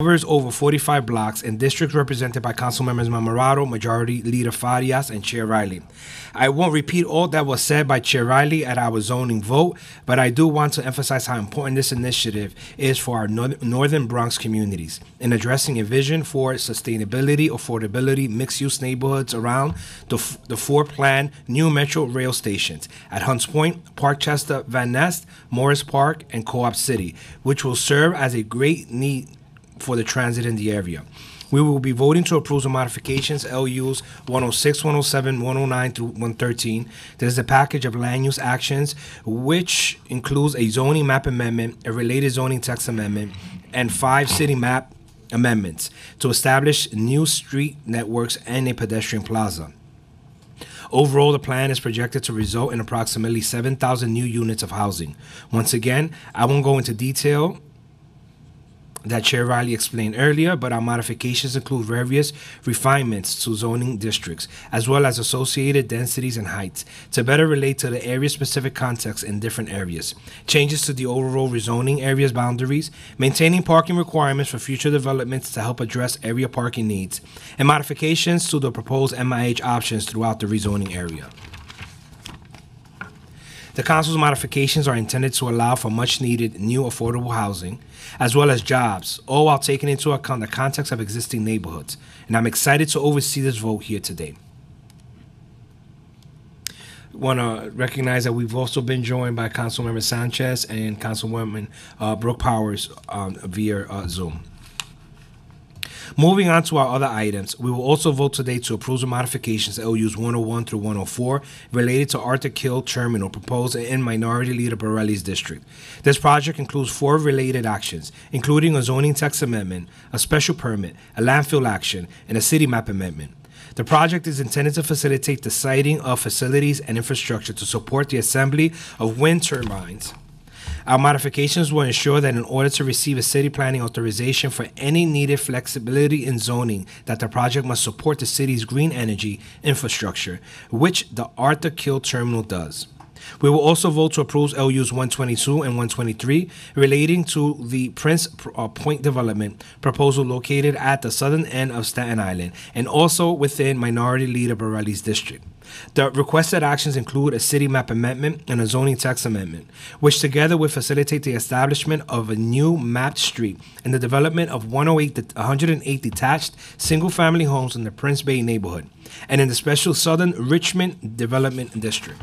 covers over 45 blocks in districts represented by Council Members Mamarato, Majority Leader Farias, and Chair Riley. I won't repeat all that was said by Chair Riley at our zoning vote, but I do want to emphasize how important this initiative is for our northern Bronx communities in addressing a vision for sustainability, affordability, mixed-use neighborhoods around the four planned new Metro rail stations at Hunts Point, Parkchester, Van Nest, Morris Park, and Co-op City, which will serve as a great need for the transit in the area. We will be voting to approve the modifications LUs 106, 107, 109 through 113. There's a package of land use actions, which includes a zoning map amendment, a related zoning text amendment, and 5 city map amendments to establish new street networks and a pedestrian plaza. Overall, the plan is projected to result in approximately 7,000 new units of housing. Once again, I won't go into detail that Chair Riley explained earlier, but our modifications include various refinements to zoning districts, as well as associated densities and heights, to better relate to the area-specific context in different areas, changes to the overall rezoning area's boundaries, maintaining parking requirements for future developments to help address area parking needs, and modifications to the proposed MIH options throughout the rezoning area. The Council's modifications are intended to allow for much-needed new affordable housing, as well as jobs, all while taking into account the context of existing neighborhoods. And I'm excited to oversee this vote here today. I want to recognize that we've also been joined by Councilmember Sanchez and Councilwoman Brooke Powers via Zoom. Moving on to our other items, we will also vote today to approve the modifications LUs 101 through 104 related to Arthur Kill Terminal proposed in Minority Leader Borelli's district. This project includes 4 related actions, including a zoning text amendment, a special permit, a landfill action, and a city map amendment. The project is intended to facilitate the siting of facilities and infrastructure to support the assembly of wind turbines. Our modifications will ensure that in order to receive a city planning authorization for any needed flexibility in zoning, that the project must support the city's green energy infrastructure, which the Arthur Kill Terminal does. We will also vote to approve LUs 122 and 123 relating to the Prince Point development proposal located at the southern end of Staten Island and also within Minority Leader Borelli's district. The requested actions include a city map amendment and a zoning text amendment, which together would facilitate the establishment of a new mapped street and the development of 108 detached single-family homes in the Prince Bay neighborhood and in the special Southern Richmond Development District.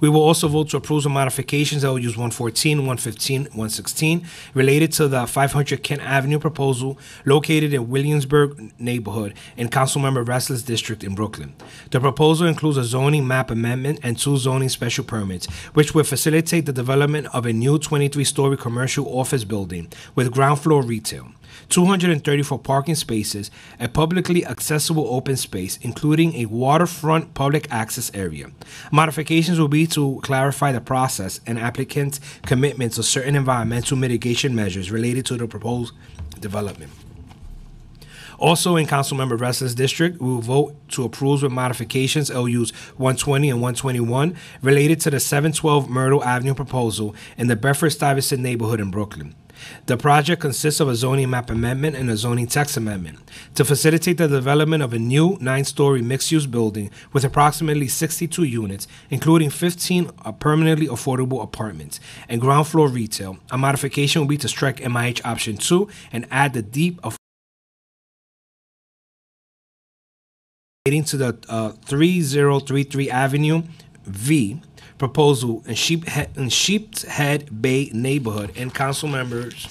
We will also vote to approve the modifications LUs 114, 115, 116 related to the 500 Kent Avenue proposal located in Williamsburg neighborhood in Councilmember Ressler's district in Brooklyn. The proposal includes a zoning map amendment and 2 zoning special permits, which will facilitate the development of a new 23-story commercial office building with ground floor retail, 234 parking spaces, a publicly accessible open space, including a waterfront public access area. Modifications will be to clarify the process and applicants' commitment to certain environmental mitigation measures related to the proposed development. Also in Councilmember Ressler's district, we will vote to approve with modifications LUs 120 and 121 related to the 712 Myrtle Avenue proposal in the Bedford-Stuyvesant neighborhood in Brooklyn. The project consists of a zoning map amendment and a zoning text amendment to facilitate the development of a new 9-story mixed-use building with approximately 62 units, including 15 permanently affordable apartments and ground floor retail. A modification will be to strike MIH option 2 and add the deep relating to the 3033 Avenue V proposal in Sheepshead Bay neighborhood in Councilmember's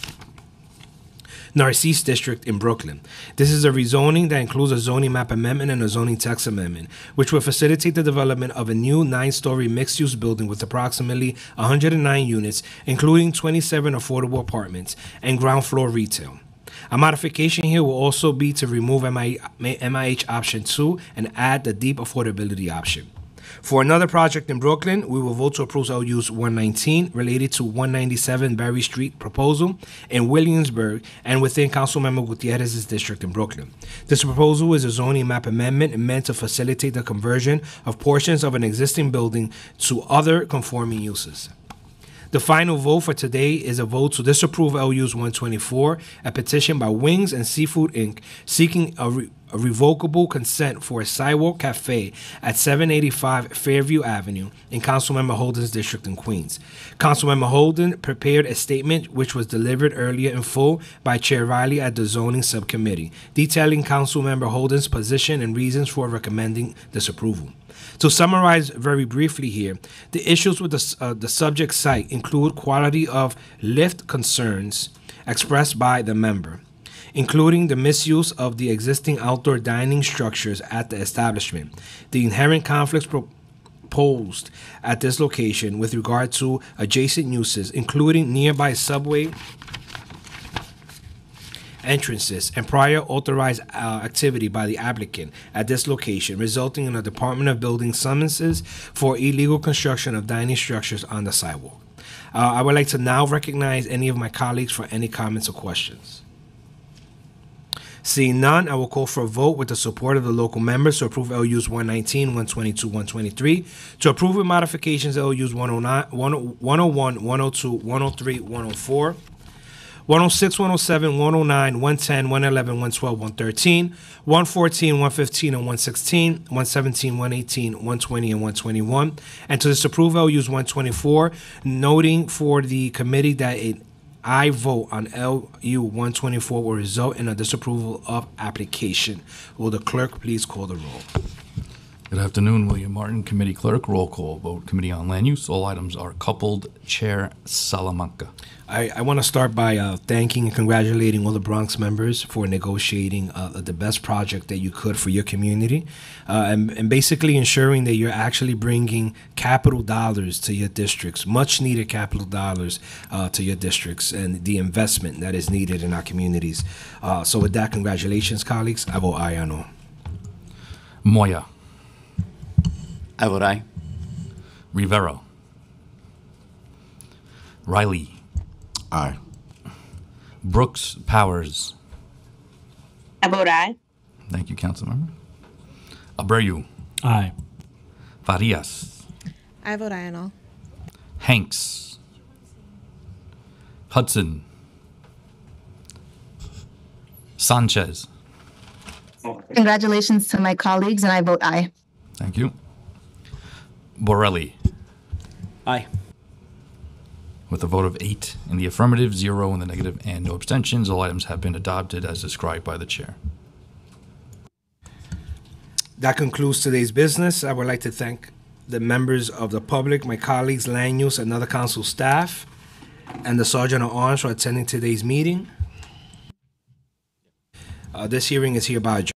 Narcisse district in Brooklyn. This is a rezoning that includes a zoning map amendment and a zoning text amendment, which will facilitate the development of a new 9-story mixed-use building with approximately 109 units, including 27 affordable apartments and ground floor retail. A modification here will also be to remove MIH option 2 and add the deep affordability option. For another project in Brooklyn, we will vote to approve LUs 119 related to 197 Barry Street proposal in Williamsburg and within Councilmember Gutierrez's district in Brooklyn. This proposal is a zoning map amendment meant to facilitate the conversion of portions of an existing building to other conforming uses. The final vote for today is a vote to disapprove LU's 124, a petition by Wings and Seafood Inc. seeking a revocable consent for a sidewalk cafe at 785 Fairview Avenue in Councilmember Holden's district in Queens. Councilmember Holden prepared a statement which was delivered earlier in full by Chair Riley at the Zoning Subcommittee, detailing Councilmember Holden's position and reasons for recommending disapproval. To summarize very briefly here, the issues with the subject site include quality of lift concerns expressed by the member, including the misuse of the existing outdoor dining structures at the establishment, the inherent conflicts proposed at this location with regard to adjacent uses, including nearby subway entrances and prior authorized activity by the applicant at this location, resulting in a Department of Building summonses for illegal construction of dining structures on the sidewalk. I would like to now recognize any of my colleagues for any comments or questions. Seeing none, I will call for a vote with the support of the local members to approve LUs 119, 122, 123, to approve with modifications LUs 109, 101, 102, 103, 104, 106, 107, 109, 110, 111, 112, 113, 114, 115, and 116, 117, 118, 120, and 121, and to disapprove LUs 124, noting for the committee that an aye vote on LU 124 will result in a disapproval of application. Will the clerk please call the roll? Good afternoon, William Martin, Committee Clerk. Roll call vote. Committee on Land Use. All items are coupled. Chair Salamanca. I want to start by thanking and congratulating all the Bronx members for negotiating the best project that you could for your community, and basically ensuring that you're actually bringing capital dollars to your districts, much needed capital dollars to your districts, and the investment that is needed in our communities. So with that, congratulations, colleagues. I vote aye on all. Moya. I vote aye. Rivero. Riley. Aye. Brooks Powers. I vote aye. Thank you, Councilmember. Abreu. Aye. Farias. I vote aye on all. Hanks. Hudson. Sanchez. Congratulations to my colleagues, and I vote aye. Thank you. Borelli. Aye. With a vote of 8 in the affirmative, 0 in the negative, and no abstentions, all items have been adopted as described by the chair. That concludes today's business. I would like to thank the members of the public, my colleagues, land use, and other council staff, and the Sergeant at Arms for attending today's meeting. This hearing is hereby adjourned.